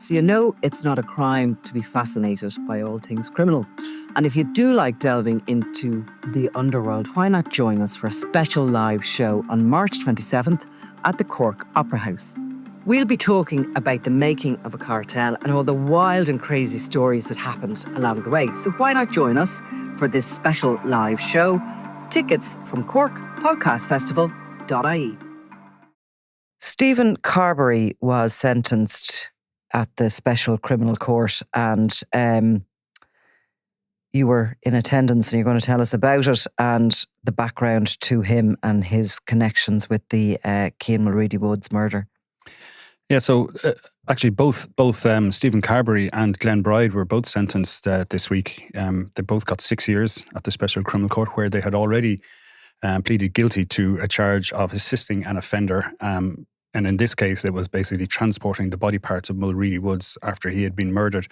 So you know it's not a crime to be fascinated by all things criminal. And if you do like delving into the underworld, why not join us for a special live show on March 27th at the Cork Opera House. We'll be talking about the making of a cartel and all the wild and crazy stories that happened along the way. So why not join us for this special live show? Tickets from corkpodcastfestival.ie. Stephen Carberry was sentenced at the Special Criminal Court, and you were in attendance, and you're going to tell us about it and the background to him and his connections with the Keane Mulready-Woods murder. Yeah, so actually both Stephen Carberry and Glenn Bride were both sentenced this week. They both got 6 years at the Special Criminal Court, where they had already pleaded guilty to a charge of assisting an offender. And in this case, it was basically transporting the body parts of Mulready-Woods after he had been murdered,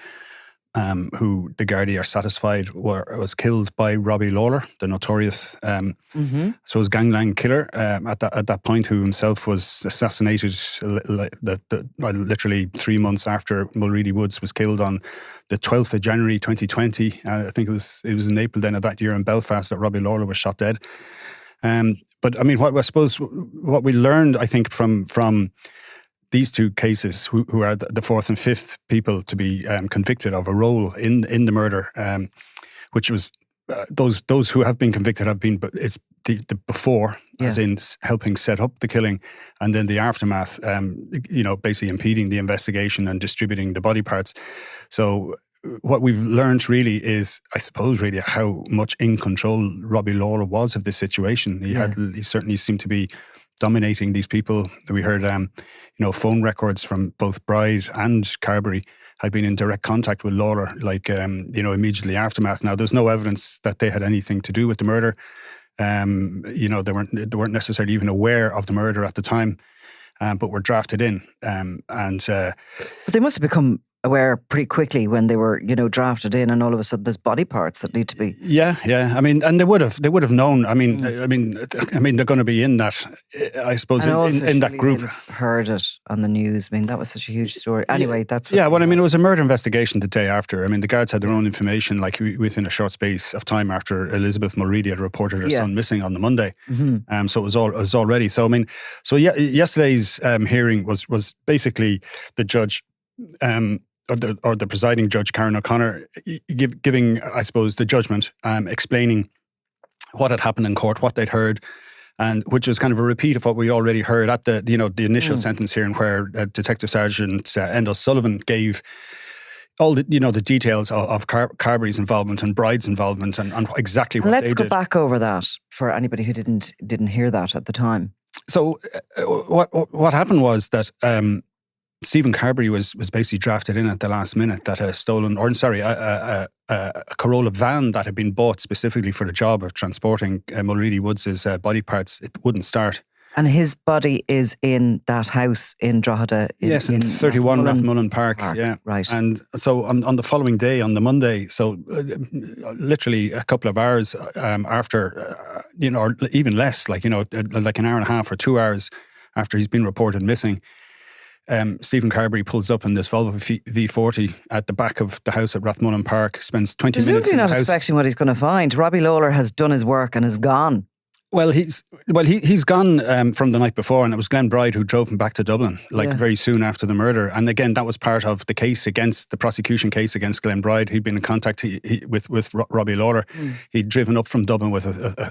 who the Gardaí are satisfied was killed by Robbie Lawlor, the notorious gangland killer at that point, who himself was assassinated literally 3 months after Mulready-Woods was killed on the 12th of January 2020. I think it was in April then of that year in Belfast that Robbie Lawlor was shot dead. But I mean, what we learned, I think, from these two cases, who are the fourth and fifth people to be convicted of a role in the murder, which was those who have been convicted have been, but it's the before, as in helping set up the killing, and then the aftermath, basically impeding the investigation and distributing the body parts. So what we've learned really is, I suppose, really how much in control Robbie Lawlor was of this situation. He certainly seemed to be dominating these people. We heard, phone records from both Bride and Carberry had been in direct contact with Lawlor, immediately aftermath. Now, there's no evidence that they had anything to do with the murder. They weren't necessarily even aware of the murder at the time, but were drafted in. But they must have become aware pretty quickly when they were, drafted in, and all of a sudden there's body parts that need to be. Yeah. I mean, and they would have known. I mean, they're going to be in that. I suppose in that group. Heard it on the news. I mean, that was such a huge story. Anyway, that's. It was a murder investigation the day after. I mean, the guards had their own information, like within a short space of time after Elizabeth Mulready had reported her son missing on the Monday. So it was already. So I mean, yesterday's hearing was basically the judge. Or the presiding judge, Karen O'Connor, giving, I suppose, the judgment, explaining what had happened in court, what they'd heard, and which was kind of a repeat of what we already heard at the initial sentence hearing, where Detective Sergeant Enda Sullivan gave all the details of Carberry's involvement and Bride's involvement and exactly what they did. Let's go back over that for anybody who didn't hear that at the time. So what happened was that Stephen Carberry was basically drafted in at the last minute that a Corolla van that had been bought specifically for the job of transporting Mulready-Woods' body parts, it wouldn't start. And his body is in that house in Drogheda. Yes, in 31 Rathmullen Park. Yeah, right. And so on the following day, on the Monday, so literally a couple of hours after, or even less, like an hour and a half or 2 hours after he's been reported missing, Stephen Carberry pulls up in this Volvo V40 at the back of the house at Rathmullen Park, spends 20 minutes in the house. Not expecting what he's going to find. Robbie Lawlor has done his work and is gone. Well, he's gone from the night before, and it was Glenn Bride who drove him back to Dublin, very soon after the murder. And again, that was part of the case against the prosecution case against Glenn Bride. He'd been in contact with Robbie Lawlor. He'd driven up from Dublin with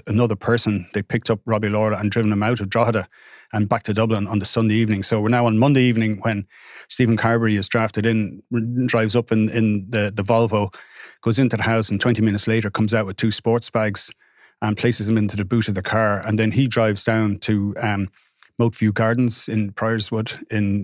another person. They picked up Robbie Lawlor and driven him out of Drogheda and back to Dublin on the Sunday evening. So we're now on Monday evening when Stephen Carberry is drafted in, drives up in the Volvo, goes into the house, and 20 minutes later comes out with 2 sports bags and places them into the boot of the car. And then he drives down to Moatview Gardens in Priorswood in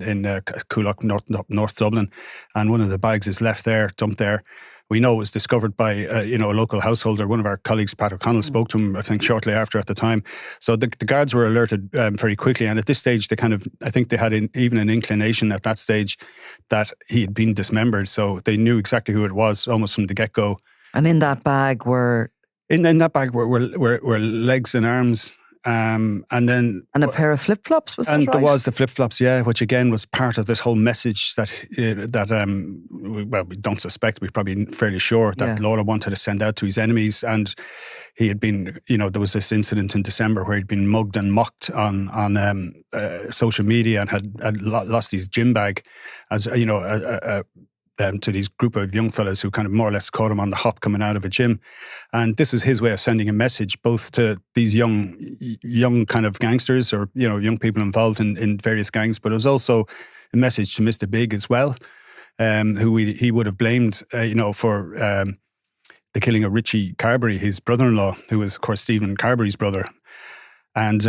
Coolock, North Dublin. And one of the bags is left there, dumped there. We know it was discovered by a local householder. One of our colleagues, Pat O'Connell, spoke to him, I think, shortly after at the time. So the guards were alerted very quickly. And at this stage, I think they had even an inclination at that stage that he had been dismembered. So they knew exactly who it was almost from the get-go. And in that bag were... In that bag were legs and arms And then... And a pair of flip-flops, was that right? And there was the flip-flops, yeah, which again was part of this whole message that we don't suspect, we're probably fairly sure that Lawlor wanted to send out to his enemies. And he had been, there was this incident in December where he'd been mugged and mocked on social media and had lost his gym bag as, to these group of young fellas who kind of more or less caught him on the hop coming out of a gym. And this was his way of sending a message both to these young kind of gangsters or, young people involved in various gangs, but it was also a message to Mr. Big as well, who he would have blamed, for the killing of Richie Carberry, his brother-in-law, who was, of course, Stephen Carberry's brother. And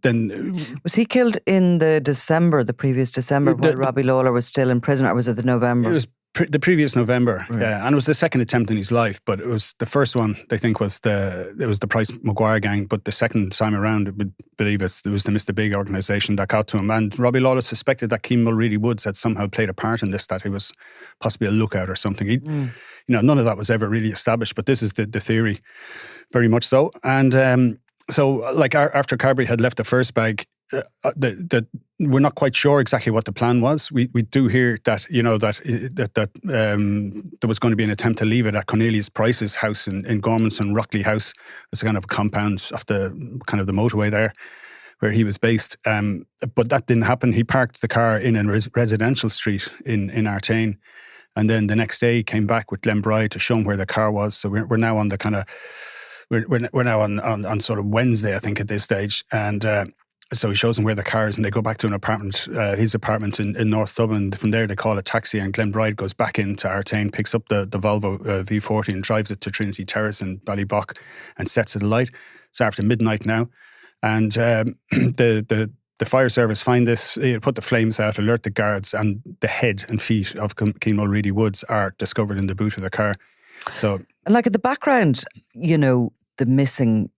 then... Was he killed in the previous December, while Robbie Lawlor was still in prison, or was it the November? It was the previous November, right. Yeah. And it was the second attempt in his life, but it was the first one, they think, was the Price Maguire gang, but the second time around, I would believe it was the Mr. Big organisation that got to him. And Robbie Lawlor suspected that Keane Mulready-Woods had somehow played a part in this, that he was possibly a lookout or something. None of that was ever really established, but this is the theory, very much so. And... So, like after Carberry had left the first bag, we're not quite sure exactly what the plan was. We do hear that there was going to be an attempt to leave it at Cornelius Price's house in Gormanstown, Rockley House. It's a kind of a compound off the motorway there, where he was based. But that didn't happen. He parked the car in a residential street in Artane, and then the next day he came back with Glenn Bride to show him where the car was. So we're now on the kind of. We're now on sort of Wednesday, I think, at this stage. And so he shows them where the car is, and they go back to an apartment, his apartment in North Dublin. From there, they call a taxi, and Glenn Bride goes back into Artane, picks up the Volvo V40 and drives it to Trinity Terrace in Ballybock and sets it alight. It's after midnight now. And the fire service find this, put the flames out, alert the guards, and the head and feet of Keane Mulready-Woods are discovered in the boot of the car. So, and like at the background, the missing,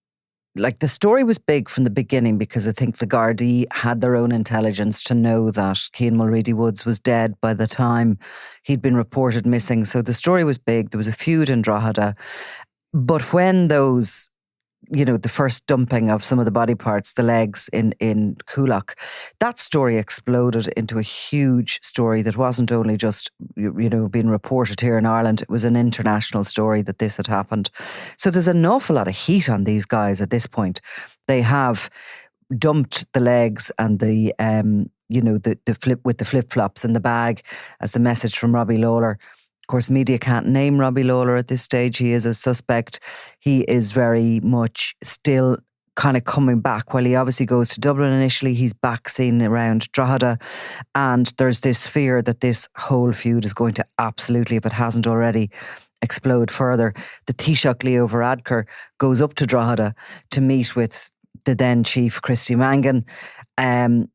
like the story was big from the beginning, because I think the Gardaí had their own intelligence to know that Keane Mulready-Woods was dead by the time he'd been reported missing. So the story was big. There was a feud in Drogheda. But when those, the first dumping of some of the body parts, the legs in Coolock, that story exploded into a huge story that wasn't only just, being reported here in Ireland. It was an international story that this had happened. So there's an awful lot of heat on these guys at this point. They have dumped the legs and the flip-flops in the bag as the message from Robbie Lawlor. Of course, media can't name Robbie Lawlor at this stage. He is a suspect. He is very much still kind of coming back. While he obviously goes to Dublin initially, he's back seen around Drogheda. And there's this fear that this whole feud is going to absolutely, if it hasn't already, explode further. The Taoiseach Leo Varadkar goes up to Drogheda to meet with the then Chief Christy Mangan. And,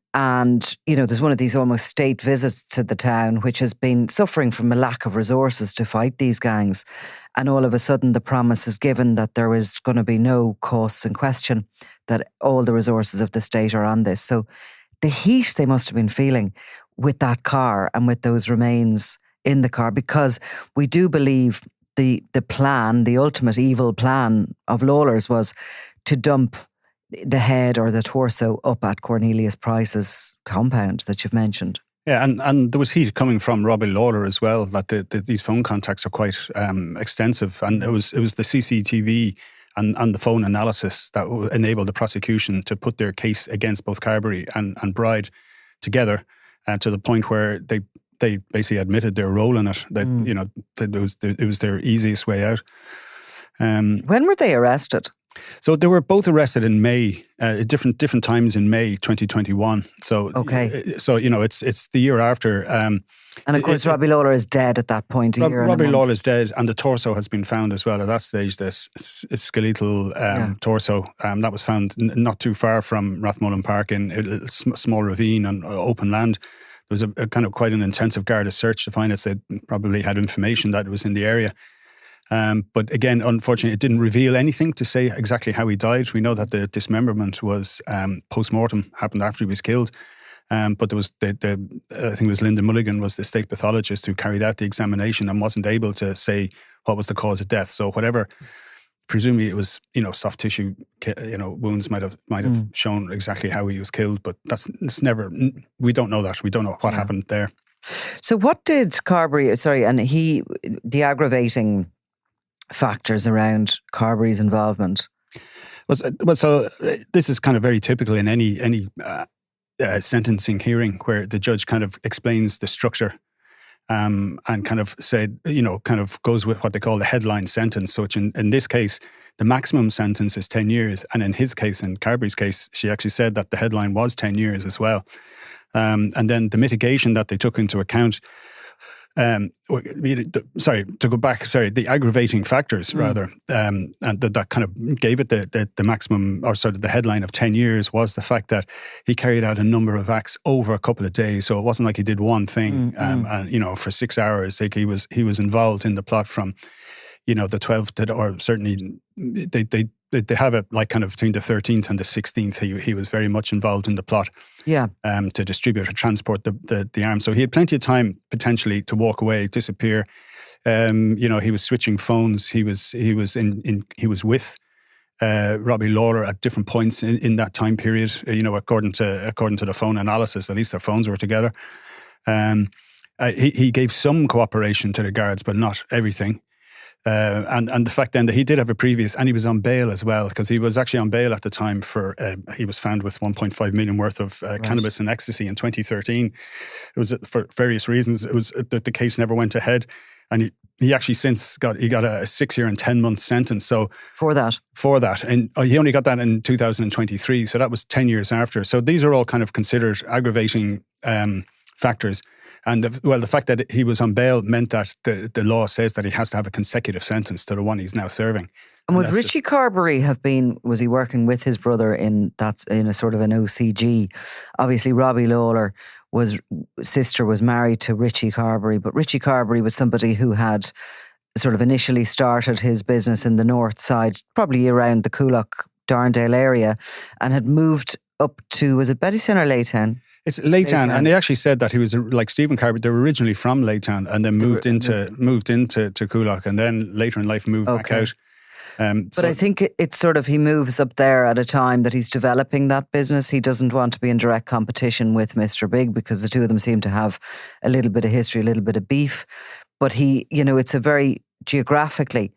there's one of these almost state visits to the town, which has been suffering from a lack of resources to fight these gangs. And all of a sudden, the promise is given that there is going to be no costs in question, that all the resources of the state are on this. So the heat they must have been feeling with that car and with those remains in the car, because we do believe the plan, the ultimate evil plan of Lawlor's was to dump the head or the torso up at Cornelius Price's compound that you've mentioned. Yeah, and there was heat coming from Robbie Lawlor as well, that these phone contacts are quite extensive, and it was the CCTV and the phone analysis that enabled the prosecution to put their case against both Carberry and Bride together, to the point where they basically admitted their role in it. That it was their easiest way out. When were they arrested? So they were both arrested in May, different times in May 2021. So okay. So it's the year after. And of course, Robbie Lawlor is dead at that point. Robbie Lawlor is dead, and the torso has been found as well at that stage. This skeletal torso that was found not too far from Rathmullen Park in a small ravine on open land. There was a kind of quite an intensive Garda search to find it. So it probably had information that it was in the area. But again, unfortunately, it didn't reveal anything to say exactly how he died. We know that the dismemberment was post-mortem, happened after he was killed. But there was, I think it was Linda Mulligan was the state pathologist who carried out the examination and wasn't able to say what was the cause of death. So whatever presumably it was, soft tissue, wounds might have shown exactly how he was killed, but it's never, we don't know that. We don't know what happened there. So what did Carberry, the aggravating factors around Carberry's involvement? So this is kind of very typical in any sentencing hearing, where the judge kind of explains the structure and kind of said, kind of goes with what they call the headline sentence. So in this case, the maximum sentence is 10 years. And in his case, in Carberry's case, she actually said that the headline was 10 years as well. And then the mitigation that they took into account, the aggravating factors rather, and that kind of gave it the maximum, or sort of the headline of 10 years, was the fact that he carried out a number of acts over a couple of days. So it wasn't like he did one thing, and for 6 hours. Like he was involved in the plot from, the 12th, or certainly they have it like kind of between the 13th and the 16th. He was very much involved in the plot. Yeah. To distribute or transport the arms. So he had plenty of time potentially to walk away, disappear. He was switching phones. He was with Robbie Lawlor at different points in that time period. According to the phone analysis, at least their phones were together. He gave some cooperation to the guards, but not everything. And the fact then that he did have a previous, and he was on bail as well, because he was actually on bail at the time for, he was found with 1.5 million worth of cannabis and ecstasy in 2013. It was for various reasons. It was the case never went ahead, and he actually since got a 6 year and 10 month sentence. So for that, and he only got that in 2023. So that was 10 years after. So these are all kind of considered aggravating factors. And the fact that he was on bail meant that the law says that he has to have a consecutive sentence to the one he's now serving. And would Richie Carberry was he working with his brother in a sort of an OCG? Obviously, Robbie Lawlor sister was married to Richie Carberry, but Richie Carberry was somebody who had sort of initially started his business in the north side, probably around the Coolock, Darndale area, and had moved up to, was it Bettystown or Laytown? It's Laytown, and they actually said that he was like Stephen Carberry. They were originally from Laytown, and then moved into Coolock, and then later in life moved back out. But I think it's sort of, he moves up there at a time that he's developing that business. He doesn't want to be in direct competition with Mr. Big, because the two of them seem to have a little bit of history, a little bit of beef. But it's a very, geographically,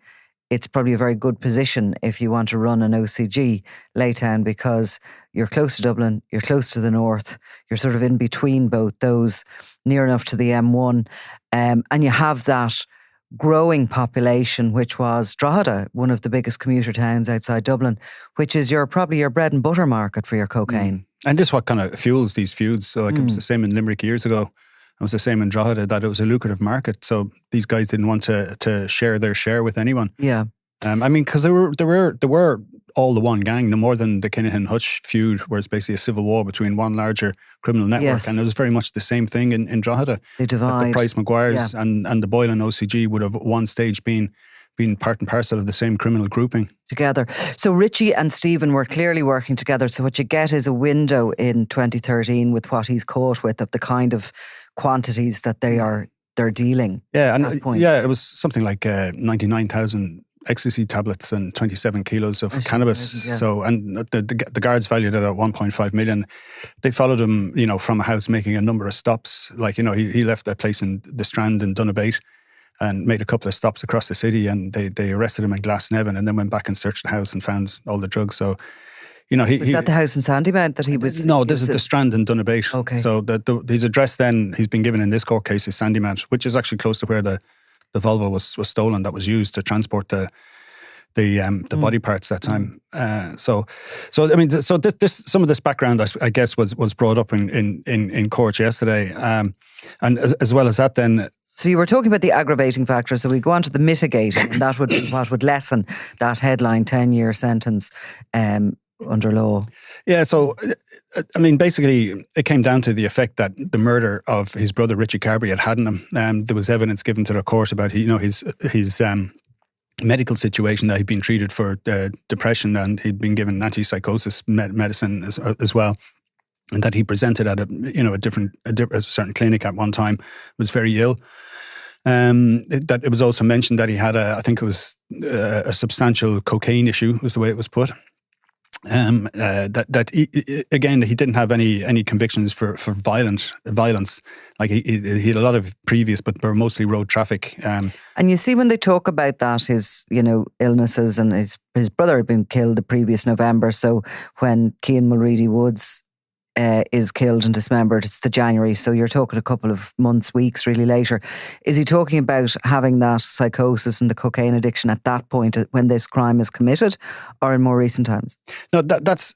it's probably a very good position if you want to run an OCG, Laytown, because you're close to Dublin, you're close to the north, you're sort of in between both those, near enough to the M1, and you have that growing population, which was Drogheda, one of the biggest commuter towns outside Dublin, which is probably your bread and butter market for your cocaine. And this is what kind of fuels these feuds. So it was the same in Limerick years ago. It was the same in Drogheda, that it was a lucrative market. So these guys didn't want to share their share with anyone. Yeah. Because there were all the one gang, no more than the Kinahan Hutch feud, where it's basically a civil war between one larger criminal network. Yes. And it was very much the same thing in Drogheda. They divide. The Price Maguires and the Boylan OCG would have at one stage been part and parcel of the same criminal grouping. Together. So Richie and Stephen were clearly working together. So what you get is a window in 2013 with what he's caught with, of the kind of quantities that they're dealing. Yeah, and it was something like 99,000 ecstasy tablets and 27 kilos of cannabis. Yeah. So, and the guards valued it at 1.5 million. They followed him, from a house, making a number of stops. Like, he left that place in the Strand in Donabate and made a couple of stops across the city, and they arrested him in Glasnevin, and then went back and searched the house and found all the drugs. So, was that the house in Sandymount that he was? No, this is the Strand in Donabate. Okay. So his address then, he's been given in this court case, is Sandymount, which is actually close to where the Volvo was stolen, that was used to transport the body parts that time. So this some of this background, I guess, was brought up in court yesterday, and as well as that, then. So you were talking about the aggravating factors. So we go on to the mitigating, and that would be what would lessen that headline 10-year sentence under law. Yeah. So basically, it came down to the effect that the murder of his brother Richie Carberry had on him. There was evidence given to the court about his medical situation, that he'd been treated for depression, and he'd been given antipsychosis medicine as well, and that he presented at a certain clinic at one time, was very ill. That it was also mentioned that he had I think it was a substantial cocaine issue, was the way it was put. Again, he didn't have any convictions for violence. Like he had a lot of previous, but they were mostly road traffic. And you see, when they talk about that, his illnesses, and his brother had been killed the previous November. So when Keane Mulready-Woods is killed and dismembered, it's the January. So you're talking a couple of months, weeks really later. Is he talking about having that psychosis and the cocaine addiction at that point when this crime is committed, or in more recent times? No, that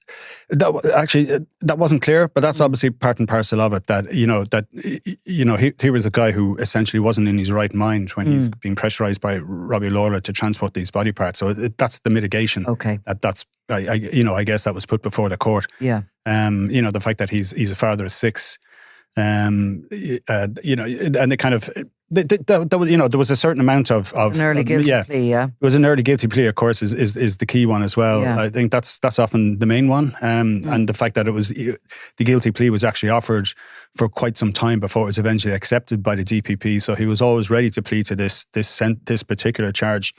wasn't clear, but that's obviously part and parcel of it. That he was a guy who essentially wasn't in his right mind when he's being pressurized by Robbie Lawlor to transport these body parts. So that's the mitigation. Okay, I guess that was put before the court. Yeah. The fact that he's a father of 6, and it kind of there was a certain amount of an early guilty plea. Yeah, it was an early guilty plea. Of course, is the key one as well. Yeah. I think that's often the main one, and the fact that it was the guilty plea was actually offered for quite some time before it was eventually accepted by the DPP. So he was always ready to plead to this particular charge.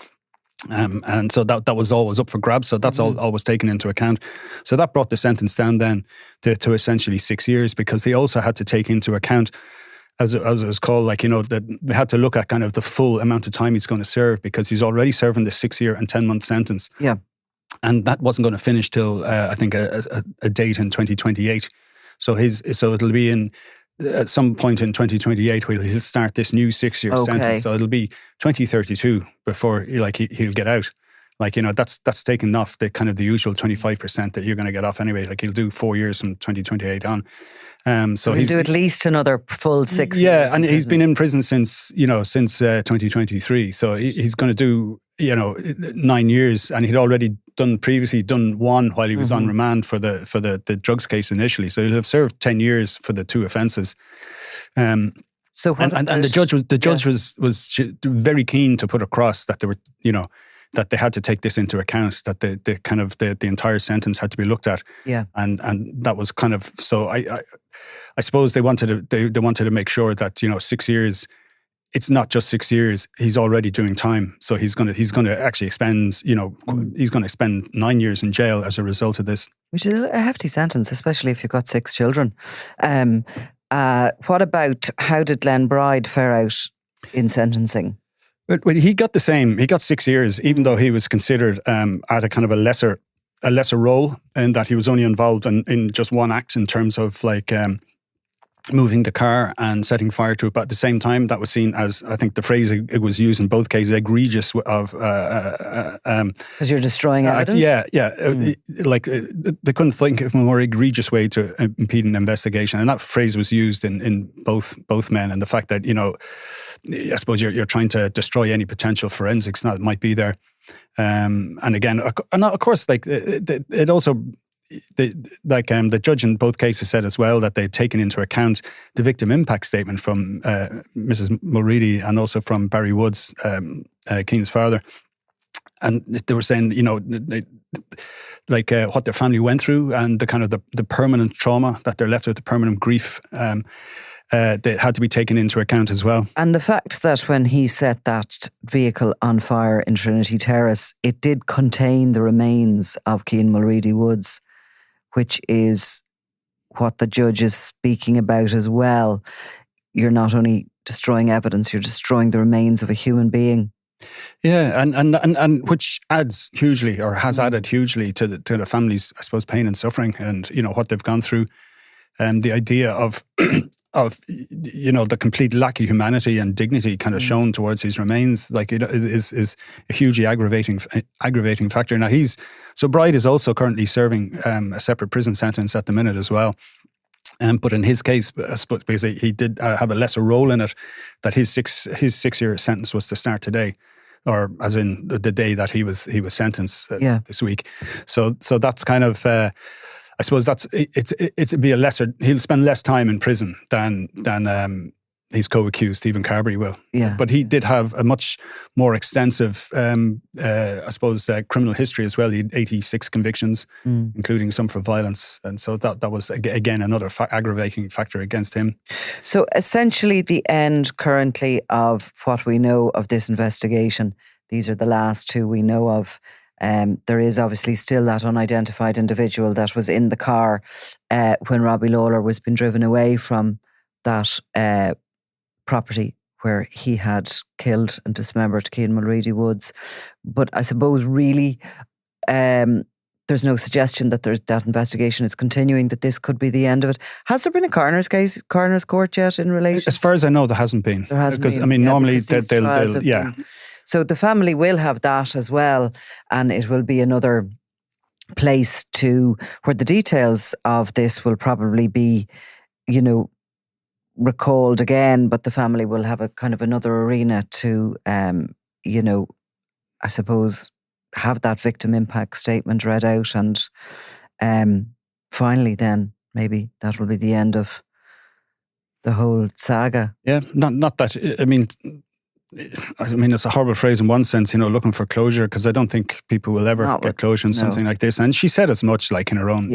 And so that was always up for grabs. So that's always taken into account. So that brought the sentence down then to essentially 6 years, because they also had to take into account, as it was called, that they had to look at kind of the full amount of time he's going to serve, because he's already serving the 6-year and 10-month sentence. Yeah. And that wasn't going to finish till I think a date in 2028. So it'll be at some point in 2028 where he'll start this new 6-year sentence. So it'll be 2032 before he'll get out. That's taken off the kind of the usual 25% that you're going to get off anyway. He'll do 4 years from 2028 on. So he'll do at least another full 6 years. Yeah, and he's been in prison since 2023. So he's going to do 9 years, and he'd already previously done one while he was on remand for the drugs case initially. So he'll have served 10 years for the 2 offences. And the judge was very keen to put across that they were that they had to take this into account, that the entire sentence had to be looked at. Yeah. And that was kind of, so I suppose they wanted to make sure that 6 years. It's not just 6 years. He's already doing time, so he's going to actually spend he's going to spend 9 years in jail as a result of this, which is a hefty sentence, especially if you've got 6 children. What about, how did Len Bride fare out in sentencing? Well, he got the same. He got 6 years, even though he was considered at a kind of a lesser role, in that he was only involved in just one act in terms of moving the car and setting fire to it. But at the same time, that was seen as, I think the phrase it was used in both cases, egregious of... Because you're destroying evidence? They couldn't think of a more egregious way to impede an investigation. And that phrase was used in both men. And the fact that, I suppose you're trying to destroy any potential forensics that might be there. And again, and of course, it also... the judge in both cases said as well that they'd taken into account the victim impact statement from Mrs. Mulready and also from Barry Woods, Keane's father. And they were saying, what their family went through and the kind of the permanent trauma that they're left with, the permanent grief, they had to be taken into account as well. And the fact that when he set that vehicle on fire in Trinity Terrace, it did contain the remains of Keane Mulready-Woods, which is what the judge is speaking about as well. You're not only destroying evidence, you're destroying the remains of a human being. Yeah, and which adds hugely, or has added hugely to the family's, I suppose, pain and suffering, and what they've gone through, and the idea of the complete lack of humanity and dignity kind of shown towards his remains, is a hugely aggravating factor. Now Bride is also currently serving a separate prison sentence at the minute as well. But in his case, I suppose, because he did have a lesser role in it, that his 6-year sentence was to start today, or as in the day that he was sentenced this week. So that's kind of. I suppose it'd be a lesser. He'll spend less time in prison than his co-accused, Stephen Carberry, will. Yeah. But he did have a much more extensive, I suppose, criminal history as well. He had 86 convictions, including some for violence. And so that was, again, another aggravating factor against him. So essentially the end currently of what we know of this investigation, these are the last two we know of. There is obviously still that unidentified individual that was in the car when Robbie Lawlor was being driven away from that property where he had killed and dismembered Keane Mulready-Woods. But I suppose really there's no suggestion that that investigation is continuing, that this could be the end of it. Has there been a coroner's court yet in relation? As far as I know, there hasn't been. There hasn't been. I mean, normally they'll been. So the family will have that as well, and it will be another place where the details of this will probably be, recalled again, but the family will have a kind of another arena to, I suppose, have that victim impact statement read out, and finally then maybe that will be the end of the whole saga. Yeah, not that, I mean, it's a horrible phrase in one sense, looking for closure, because I don't think people will ever get closure in something like this. And she said as much, like in her own,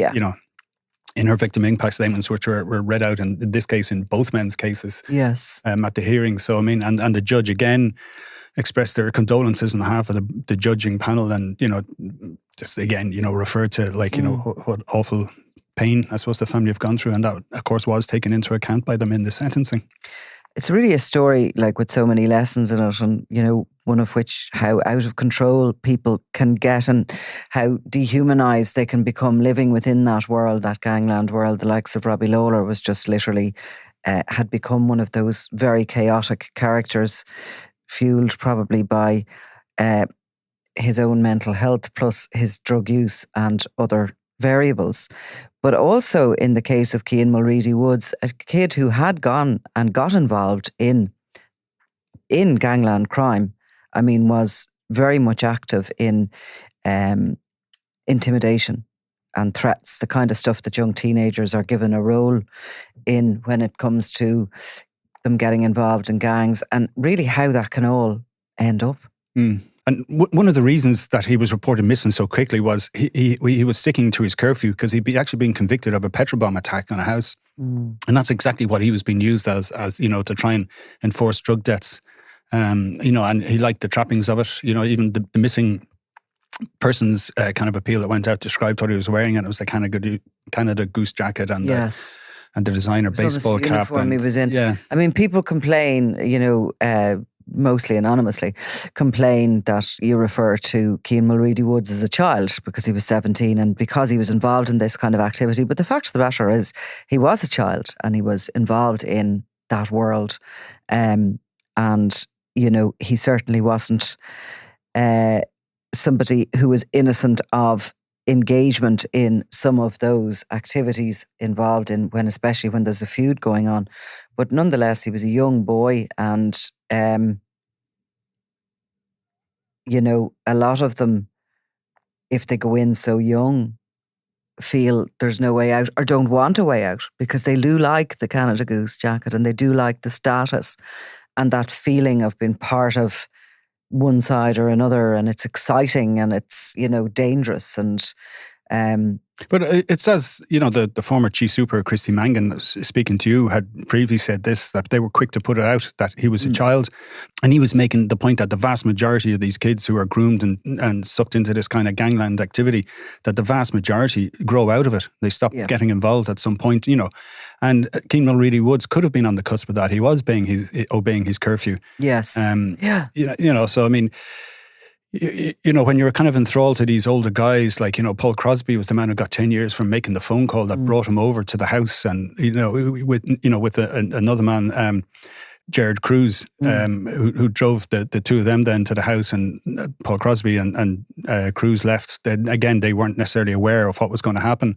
in her victim impact statements, which were read out in this case, in both men's cases. Yes. At the hearing. So, I mean, and the judge again expressed their condolences on behalf of the judging panel, and, just again, referred to what awful pain I suppose the family have gone through, and that of course was taken into account by them in the sentencing. It's really a story like with so many lessons in it, and one of which how out of control people can get and how dehumanised they can become living within that world, that gangland world. The likes of Robbie Lawlor was just literally had become one of those very chaotic characters, fueled probably by his own mental health plus his drug use and other variables. But also in the case of Keane Mulready-Woods, a kid who had gone and got involved in gangland crime, I mean, was very much active in intimidation and threats, the kind of stuff that young teenagers are given a role in when it comes to them getting involved in gangs, and really how that can all end up. And one of the reasons that he was reported missing so quickly was he was sticking to his curfew, because he'd actually been convicted of a petrol bomb attack on a house. And that's exactly what he was being used as to try and enforce drug debts. And he liked the trappings of it. Even the missing persons kind of appeal that went out described what he was wearing, and it was the Canada Goose jacket and the designer baseball cap. He was in. Yeah. I mean, people complain, mostly anonymously, complain that you refer to Keane Mulready-Woods as a child because he was 17 and because he was involved in this kind of activity. But the fact of the matter is he was a child and he was involved in that world. And, he certainly wasn't somebody who was innocent of engagement in some of those activities involved in especially when there's a feud going on. But nonetheless, he was a young boy, and a lot of them, if they go in so young, feel there's no way out or don't want a way out, because they do like the Canada Goose jacket and they do like the status and that feeling of being part of one side or another, and it's exciting and it's dangerous. And but it's as the former chief super Christy Mangan, speaking to you, had previously said this, that they were quick to put it out that he was a child, and he was making the point that the vast majority of these kids who are groomed and sucked into this kind of gangland activity, that the vast majority grow out of it. They stop getting involved at some point, and Keane Mulready-Woods could have been on the cusp of that. He was obeying his curfew. Yes. So I mean, when you're kind of enthralled to these older guys, like, Paul Crosby was the man who got 10 years from making the phone call that brought him over to the house. And, with another man, Jared Cruz, who drove the two of them then to the house, and Paul Crosby and Cruz left. Then again, they weren't necessarily aware of what was going to happen.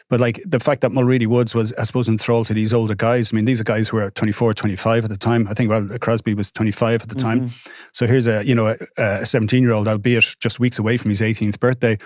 But like the fact that Mulready-Woods was, I suppose, enthralled to these older guys. I mean, these are guys who were 24, 25 at the time. I think, Crosby was 25 at the time. So here's a 17-year-old, albeit just weeks away from his 18th birthday,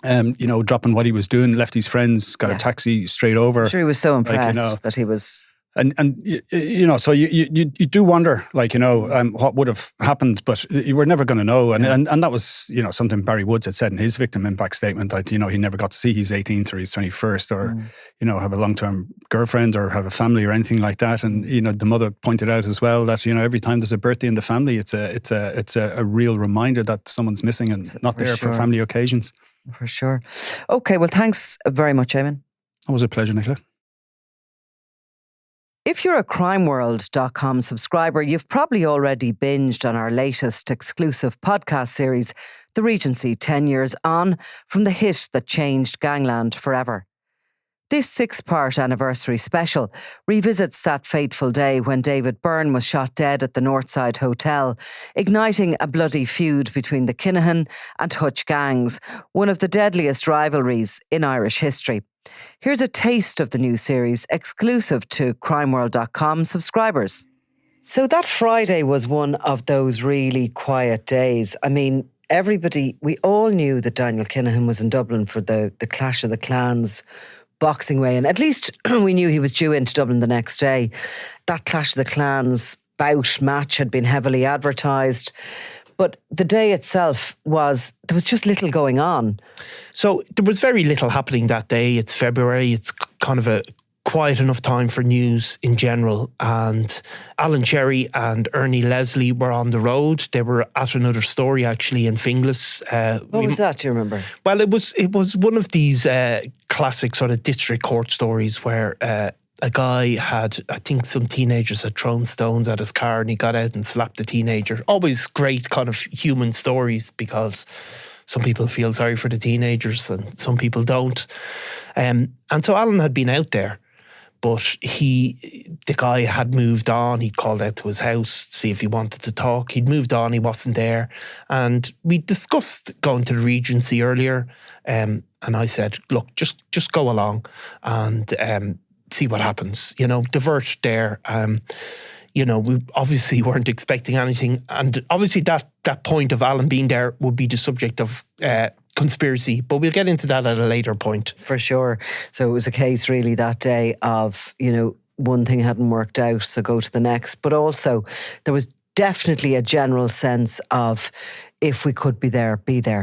dropping what he was doing, left his friends, got a taxi straight over. I'm sure he was so impressed that he was And you know, so you do wonder, like, you know, what would have happened, but you were never going to know. And that was, you know, something Barry Woods had said in his victim impact statement, that, you know, he never got to see his 18th or his 21st, or you know, have a long-term girlfriend or have a family or anything like that. And you know, the mother pointed out as well that, you know, every time there's a birthday in the family, it's a real reminder that someone's missing and not there for family occasions. For sure. Okay, well, thanks very much, Eamon. It was a pleasure, Nicola. If you're a crimeworld.com subscriber, you've probably already binged on our latest exclusive podcast series, The Regency 10 Years On, from the hit that changed gangland forever. This 6-part anniversary special revisits that fateful day when David Byrne was shot dead at the Northside Hotel, igniting a bloody feud between the Kinahan and Hutch gangs, one of the deadliest rivalries in Irish history. Here's a taste of the new series, exclusive to crimeworld.com subscribers. So that Friday was one of those really quiet days. I mean, we all knew that Daniel Kinahan was in Dublin for the Clash of the Clans boxing weigh-in. At least we knew he was due into Dublin the next day. That Clash of the Clans bout match had been heavily advertised. But the day itself there was just little going on. So there was very little happening that day. It's February. It's kind of a quiet enough time for news in general. And Alan Cherry and Ernie Leslie were on the road. They were at another story actually in Finglas. What was that, do you remember? Well, it was one of these classic sort of district court stories where a guy had, I think some teenagers had thrown stones at his car and he got out and slapped the teenager. Always great kind of human stories, because some people feel sorry for the teenagers and some people don't. And so Alan had been out there, but the guy had moved on. He'd called out to his house to see if he wanted to talk. He'd moved on, he wasn't there. And we discussed going to the Regency earlier. And I said, look, just go along and see what happens, you know, divert there. You know, we obviously weren't expecting anything. And obviously that point of Alan being there would be the subject of conspiracy, but we'll get into that at a later point. For sure. So it was a case really that day of, you know, one thing hadn't worked out, so go to the next. But also there was definitely a general sense of, if we could be there,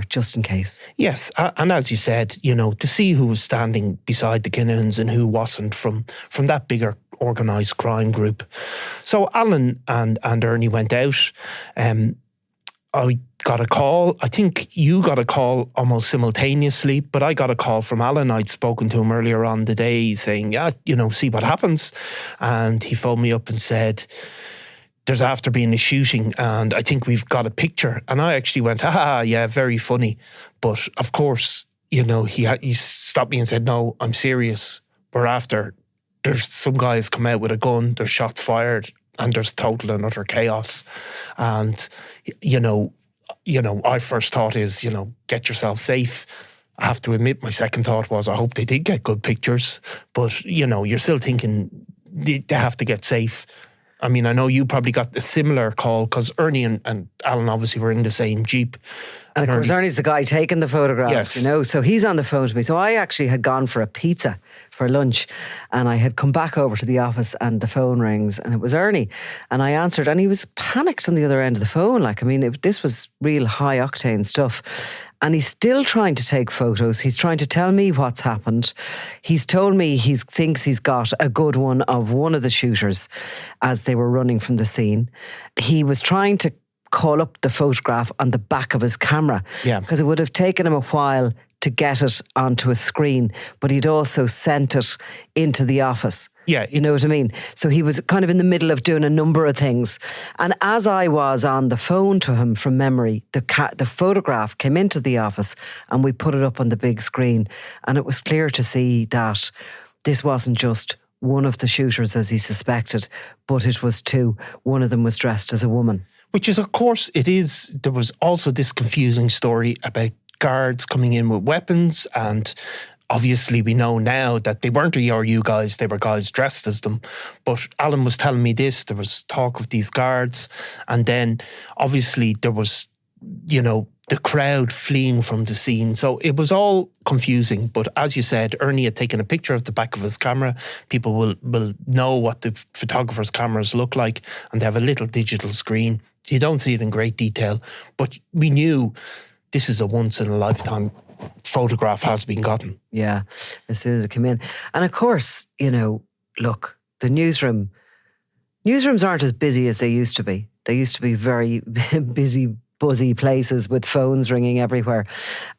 just in case. Yes, and as you said, you know, to see who was standing beside the Kinahans and who wasn't from that bigger organised crime group. So Alan and Ernie went out. I got a call. I think you got a call almost simultaneously, but I got a call from Alan. I'd spoken to him earlier on the day saying, yeah, you know, see what happens. And he phoned me up and said, there's after being a shooting and I think we've got a picture. And I actually went, yeah, very funny. But of course, you know, he stopped me and said, no, I'm serious. We're after, there's some guys come out with a gun, there's shots fired and there's total and utter chaos. And, you know, our first thought is, you know, get yourself safe. I have to admit, my second thought was, I hope they did get good pictures. But, you know, you're still thinking they have to get safe. I mean, I know you probably got a similar call because Ernie and Alan obviously were in the same Jeep. And of course, Ernie's the guy taking the photographs, yes. You know, so he's on the phone to me. So I actually had gone for a pizza for lunch and I had come back over to the office and the phone rings and it was Ernie. And I answered and he was panicked on the other end of the phone. Like, I mean, this was real high octane stuff. And he's still trying to take photos. He's trying to tell me what's happened. He's told me he thinks he's got a good one of one of the shooters as they were running from the scene. He was trying to call up the photograph on the back of his camera. Yeah. Because it would have taken him a while to get it onto a screen, but he'd also sent it into the office. Yeah. You know what I mean? So he was kind of in the middle of doing a number of things. And as I was on the phone to him from memory, the photograph came into the office and we put it up on the big screen. And it was clear to see that this wasn't just one of the shooters as he suspected, but it was two. One of them was dressed as a woman. Which is, of course, it is. There was also this confusing story about guards coming in with weapons, and obviously we know now that they weren't ERU guys, they were guys dressed as them. But Alan was telling me this, there was talk of these guards, and then obviously there was, you know, the crowd fleeing from the scene. So it was all confusing. But as you said, Ernie had taken a picture of the back of his camera. People will know what the photographer's cameras look like, and they have a little digital screen. So you don't see it in great detail. But we knew this is a once-in-a-lifetime photograph has been gotten. Yeah, as soon as it came in. And of course, look, the newsrooms aren't as busy as they used to be. They used to be very busy, buzzy places with phones ringing everywhere.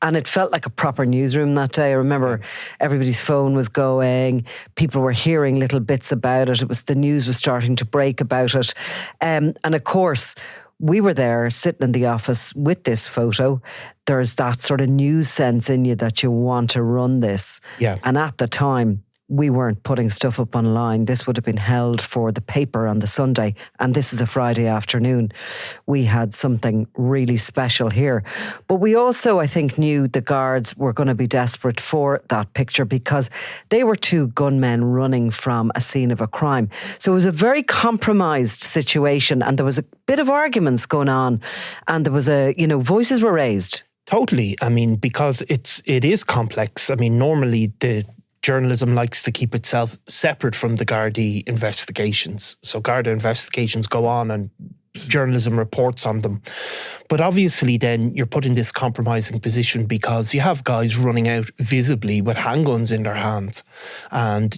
And it felt like a proper newsroom that day. I remember everybody's phone was going. People were hearing little bits about it. The news was starting to break about it. And of course, we were there sitting in the office with this photo. There's that sort of news sense in you that you want to run this. Yeah. And at the time, we weren't putting stuff up online. This would have been held for the paper on the Sunday, and this is a Friday afternoon. We had something really special here. But we also, I think, knew the guards were going to be desperate for that picture because they were two gunmen running from a scene of a crime. So it was a very compromised situation, and there was a bit of arguments going on, and there was voices were raised. Totally. I mean, because it is complex. I mean, normally the journalism likes to keep itself separate from the Gardaí investigations. So Garda investigations go on and journalism reports on them. But obviously then you're put in this compromising position because you have guys running out visibly with handguns in their hands. And,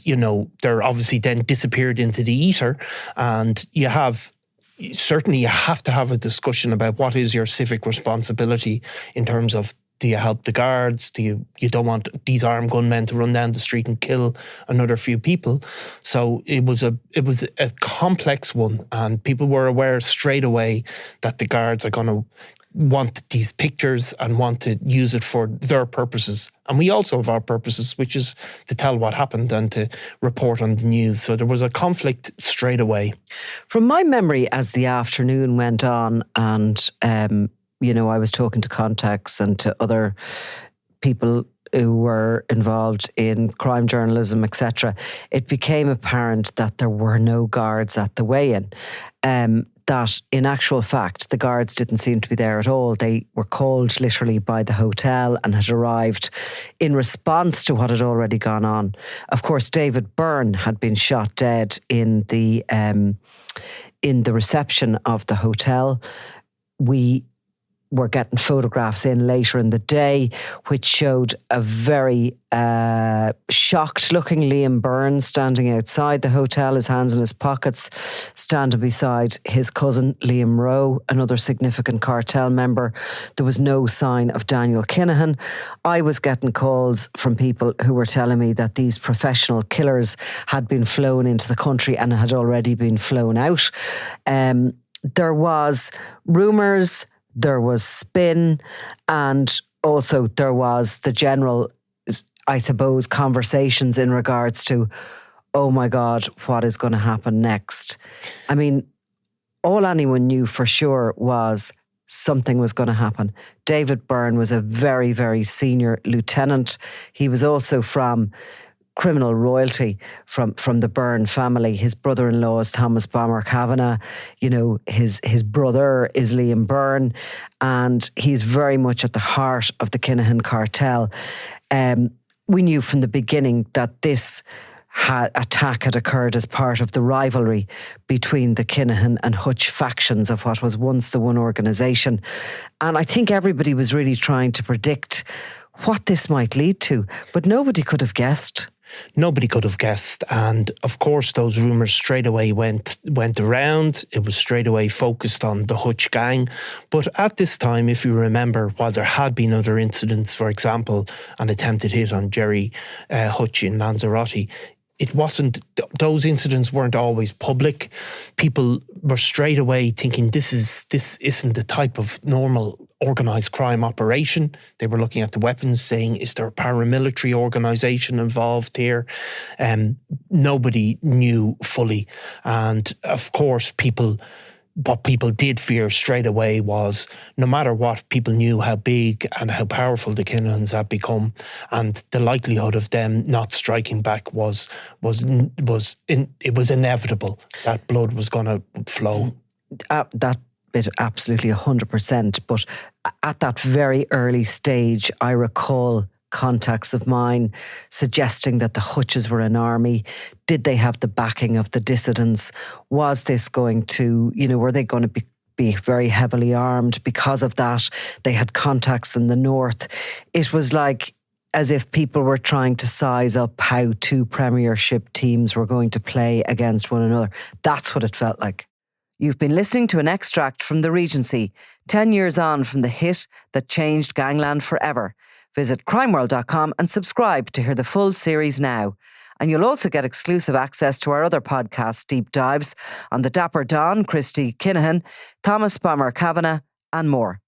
they're obviously then disappeared into the ether. And you have to have a discussion about what is your civic responsibility in terms of, do you help the guards? You don't want these armed gunmen to run down the street and kill another few people. So it was a complex one, and people were aware straight away that the guards are going to want these pictures and want to use it for their purposes. And we also have our purposes, which is to tell what happened and to report on the news. So there was a conflict straight away. From my memory, as the afternoon went on and I was talking to contacts and to other people who were involved in crime journalism, etc., it became apparent that there were no guards at the weigh-in. That in actual fact, the guards didn't seem to be there at all. They were called literally by the hotel and had arrived in response to what had already gone on. Of course, David Byrne had been shot dead in the reception of the hotel. We were getting photographs in later in the day, which showed a very shocked-looking Liam Byrne standing outside the hotel, his hands in his pockets, standing beside his cousin Liam Rowe, another significant cartel member. There was no sign of Daniel Kinahan. I was getting calls from people who were telling me that these professional killers had been flown into the country and had already been flown out. There was rumours, there was spin, and also there was the general, I suppose, conversations in regards to, oh my God, what is going to happen next? I mean, all anyone knew for sure was something was going to happen. David Byrne was a very, very senior lieutenant. He was also from criminal royalty from the Byrne family. His brother-in-law is Thomas Bomber Kavanagh. His brother is Liam Byrne, and he's very much at the heart of the Kinahan cartel. We knew from the beginning that this attack had occurred as part of the rivalry between the Kinahan and Hutch factions of what was once the one organisation. And I think everybody was really trying to predict what this might lead to, but nobody could have guessed. Nobody could have guessed. And of course, those rumours straight away went around. It was straight away focused on the Hutch gang. But at this time, if you remember, while there had been other incidents, for example, an attempted hit on Jerry Hutch in Lanzarote, those incidents weren't always public. People were straight away thinking this isn't the type of normal organised crime operation. They were looking at the weapons, saying, is there a paramilitary organisation involved here? Nobody knew fully. And of course, what people did fear straight away was, no matter what, people knew how big and how powerful the Kinahans had become, and the likelihood of them not striking back was inevitable. That blood was going to flow. That bit absolutely 100%. But at that very early stage, I recall contacts of mine suggesting that the Hutches were an army. Did they have the backing of the dissidents? Was this going to, were they going to be very heavily armed? Because of that, they had contacts in the north. It was like as if people were trying to size up how two Premiership teams were going to play against one another. That's what it felt like. You've been listening to an extract from The Regency, 10 years on from the hit that changed gangland forever. Visit crimeworld.com and subscribe to hear the full series now. And you'll also get exclusive access to our other podcast deep dives on the Dapper Don, Christy Kinahan, Thomas Bomber Kavanagh, and more.